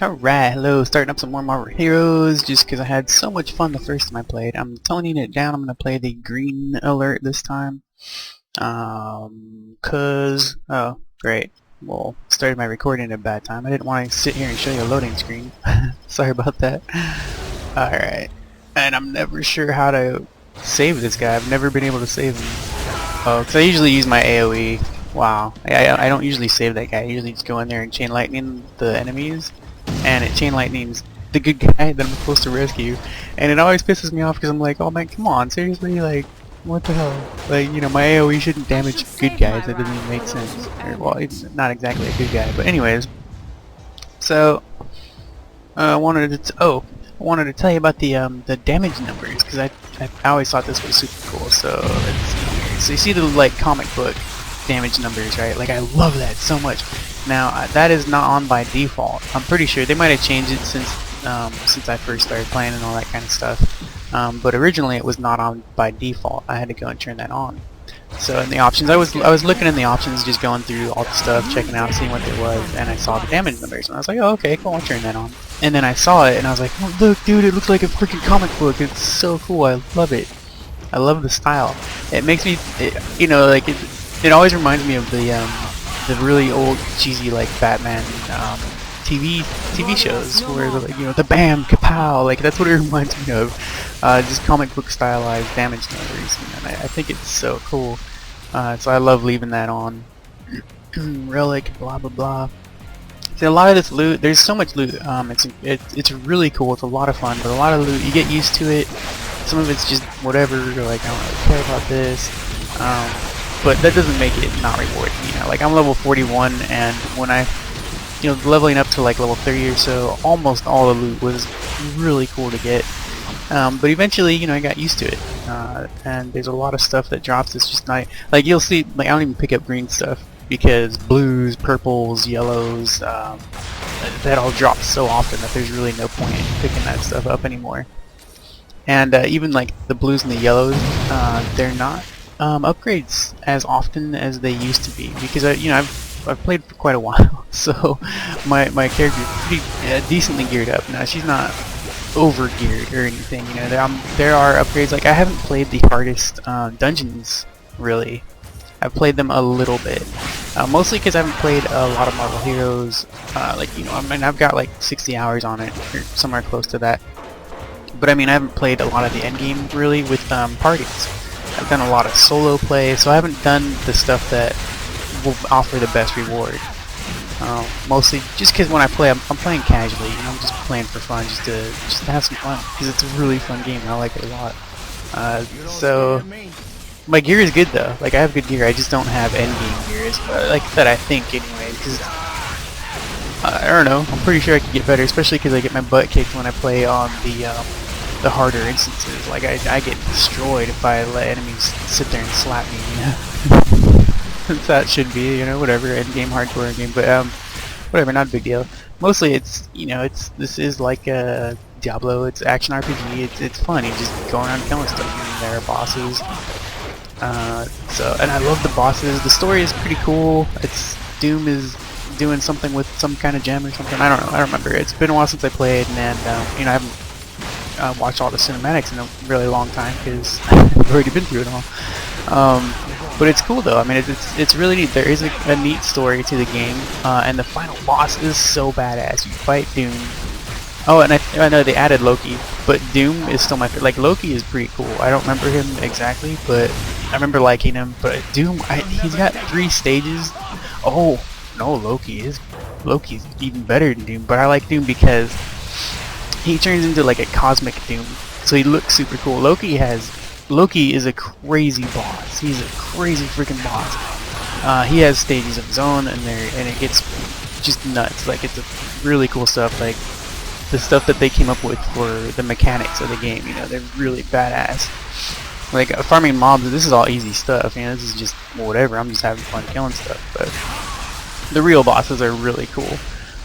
Alright, hello, starting up some more Marvel Heroes, just because I had so much fun the first time I played. I'm toning it down, I'm going to play the green alert this time. Oh, great. Well, started my recording at a bad time. I didn't want to sit here and show you a loading screen. Sorry about that. Alright, and I'm never sure how to save this guy. I've never been able to save him. Oh, because I usually use my AoE. Wow, I don't usually save that guy. I usually just go in there and chain lightning the enemies. And it chain lightnings the good guy that I'm supposed to rescue, and it always pisses me off because I'm like, oh man, come on, seriously, like, what the hell? Like, you know, my AoE shouldn't damage good guys. That doesn't even make sense. Or, well, it's not exactly a good guy, but anyways. So I wanted to tell you about the damage numbers, because I always thought this was super cool. So let's see here. So you see the like comic book damage numbers, right? Like, I love that so much. Now that is not on by default. I'm pretty sure they might have changed it since I first started playing and all that kind of stuff. But originally it was not on by default. I had to go and turn that on. So in the options, I was looking in the options, just going through all the stuff, checking out, seeing what there was, and I saw the damage numbers, and I was like, oh, okay, cool, I'll turn that on. And then I saw it, and I was like, oh, look, dude, it looks like a freaking comic book. It's so cool. I love it. I love the style. It makes me, you know, like it always reminds me of the really old cheesy like Batman TV shows where the, you know, the bam kapow, like that's what it reminds me of. Just comic book stylized damage numbers, and I think it's so cool. So I love leaving that on. Relic, blah blah blah. See, a lot of this loot, there's so much loot. It's really cool. It's a lot of fun, but a lot of loot, you get used to it. Some of it's just whatever. You're like, I don't really care about this. But that doesn't make it not rewarding, you know. Like, I'm level 41, and when I, you know, leveling up to like level 30 or so, almost all the loot was really cool to get. But eventually, you know, I got used to it. And there's a lot of stuff that drops that's just not, like, you'll see, like, I don't even pick up green stuff, because blues, purples, yellows, that all drops so often that there's really no point in picking that stuff up anymore. And even like the blues and the yellows, they're not upgrades as often as they used to be, because I've played for quite a while, so my character is pretty decently geared up. Now she's not over geared or anything, you know. There are upgrades. Like, I haven't played the hardest dungeons really. I've played them a little bit, mostly because I haven't played a lot of Marvel Heroes. Like, you know, I mean, I've got like 60 hours on it, or somewhere close to that. But I mean, I haven't played a lot of the end game really with parties. I've done a lot of solo play, so I haven't done the stuff that will offer the best reward. Mostly just because when I play, I'm playing casually. You know, I'm just playing for fun, just to have some fun, because it's a really fun game and I like it a lot. So my gear is good though. Like, I have good gear. I just don't have end game gear, like that, I think, anyway. Because I don't know. I'm pretty sure I could get better, especially because I get my butt kicked when I play on the harder instances. Like, I get destroyed if I let enemies sit there and slap me, you know. That should be, you know, whatever, end game, hardcore game, but whatever, not a big deal. Mostly it's, you know, this is like a Diablo. It's action RPG. It's fun. You just go around killing stuff. And there are bosses. So, and I love the bosses. The story is pretty cool. Doom is doing something with some kind of gem or something. I don't know. I don't remember. It's been a while since I played, and you know, I haven't watched all the cinematics in a really long time, because I've already been through it all. But it's cool though. I mean, it's really neat. There is a neat story to the game, and the final boss is so badass. You fight Doom. Oh, and I know they added Loki, but Doom is still my favorite. Like, Loki is pretty cool. I don't remember him exactly, but I remember liking him. But Doom, he's got 3 stages. Oh no, Loki's even better than Doom. But I like Doom because he turns into like a cosmic Doom, so he looks super cool. Loki is a crazy boss. He's a crazy freaking boss. He has stages of his own, and it gets just nuts. Like, it's a really cool stuff. Like, the stuff that they came up with for the mechanics of the game, you know, they're really badass. Like, farming mobs, this is all easy stuff. You know, this is just whatever. I'm just having fun killing stuff. But the real bosses are really cool.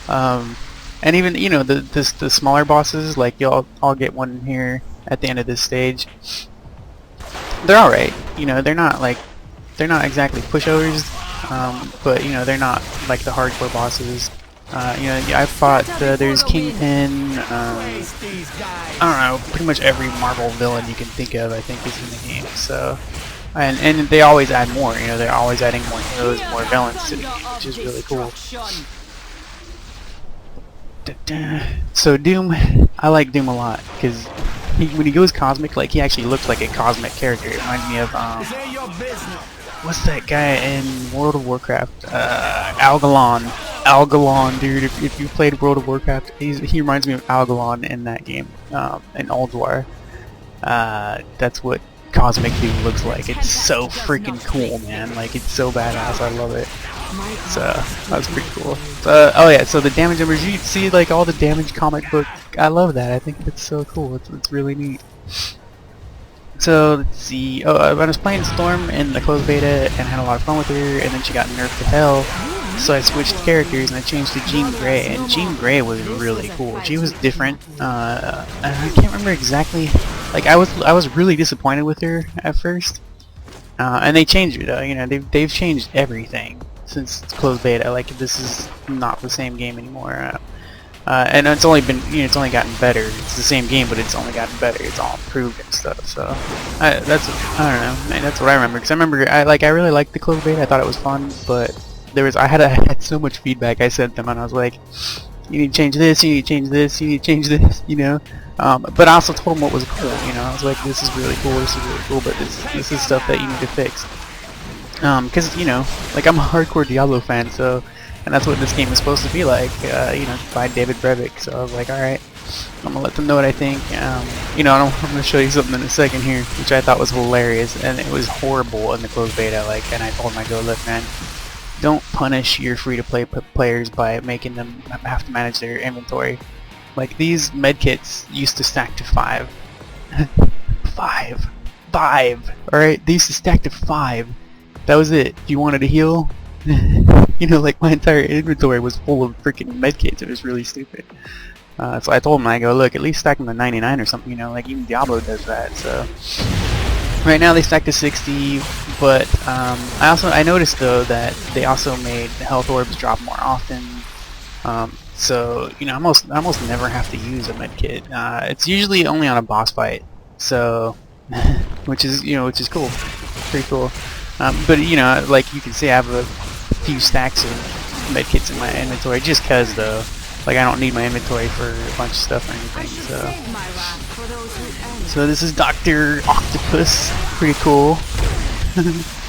And even, you know, the smaller bosses, like, I'll get one here at the end of this stage. They're alright, you know. They're not exactly pushovers, but, you know, they're not like the hardcore bosses. You know, I fought, there's Kingpin, I don't know, pretty much every Marvel villain you can think of I think is in the game, so, and they always add more, you know, they're always adding more heroes, more villains to the game, which is really cool. So Doom, I like Doom a lot, because when he goes cosmic, like, he actually looks like a cosmic character. It reminds me of, what's that guy in World of Warcraft? Algalon. Algalon, dude. If you played World of Warcraft, he reminds me of Algalon in that game, in Ulduar. That's what Cosmic Doom looks like. It's so freaking cool, man. Like, it's so badass. I love it. So, that was pretty cool. Oh yeah, so the damage numbers, you see, like, all the damage comic book. I love that. I think it's so cool. It's really neat. So, let's see. Oh, I was playing Storm in the closed beta and had a lot of fun with her, and then she got nerfed to hell. So I switched characters and I changed to Jean Grey, and Jean Grey was really cool. She was different. I can't remember exactly. Like, I was really disappointed with her at first, and they changed her though. You know, they've changed everything since closed beta. Like, this is not the same game anymore. And it's only been, you know, it's only gotten better. It's the same game, but it's only gotten better. It's all improved and stuff. So I don't know. Man, that's what I remember. Because I remember, I really liked the closed beta. I thought it was fun, but I had so much feedback I sent them, and I was like, you need to change this, you need to change this, you need to change this, you know. But I also told them what was cool. You know, I was like, this is really cool, this is really cool, but this is stuff that you need to fix. Because, you know, like, I'm a hardcore Diablo fan, so, and that's what this game is supposed to be like, you know, by David Brevik. So I was like, alright, I'm gonna let them know what I think. You know, I'm gonna show you something in a second here, which I thought was hilarious, and it was horrible in the closed beta. Like, and I told him, I go, look, man, don't punish your free-to-play players by making them have to manage their inventory. Like, these medkits used to stack to 5. 5. Alright, they used to stack to 5. That was it. If you wanted to heal, you know, like, my entire inventory was full of freaking medkits. It was really stupid. So I told him, I go, look, at least stack them to 99 or something, you know, like, even Diablo does that, so. Right now they stack to 60, but I noticed though that they also made the health orbs drop more often. So, you know, I almost never have to use a medkit. It's usually only on a boss fight, so which is cool, pretty cool. But, you know, like you can see, I have a few stacks of medkits in my inventory just 'cause though. Like, I don't need my inventory for a bunch of stuff or anything, so this is Dr. Octopus, pretty cool.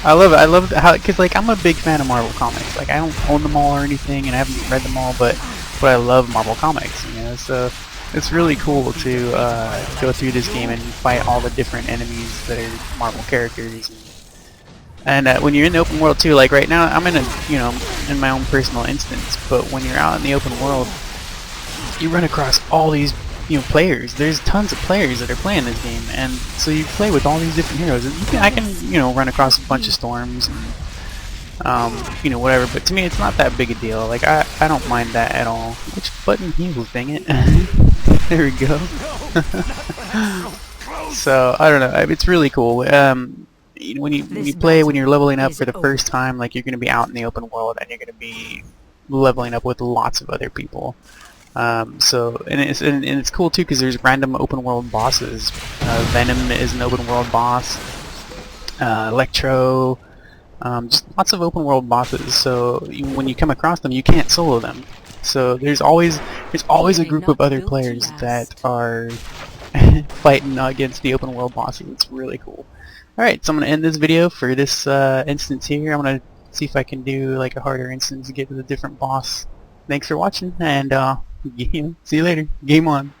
I love how, because, like, I'm a big fan of Marvel Comics. Like, I don't own them all or anything, and I haven't read them all, but I love Marvel Comics, you know, so it's really cool to go through this game and fight all the different enemies that are Marvel characters. And when you're in the open world too, like right now, I'm in in my own personal instance, but when you're out in the open world, you run across all these, you know, players. There's tons of players that are playing this game, and so you play with all these different heroes. And I can, you know, run across a bunch of storms, and, you know, whatever. But to me, it's not that big a deal. Like, I don't mind that at all. Which button heals? Dang it! There we go. So I don't know. It's really cool. You know, when you're leveling up for the first time, like, you're going to be out in the open world, and you're going to be leveling up with lots of other people. So, and it's cool too, because there's random open world bosses. Venom is an open world boss. Electro, just lots of open world bosses. So when you come across them, you can't solo them. So there's always a group of other players that are fighting against the open world bosses. It's really cool. Alright, so I'm gonna end this video for this instance here. I'm gonna see if I can do like a harder instance to get to the different boss. Thanks for watching, and see you later. Game on.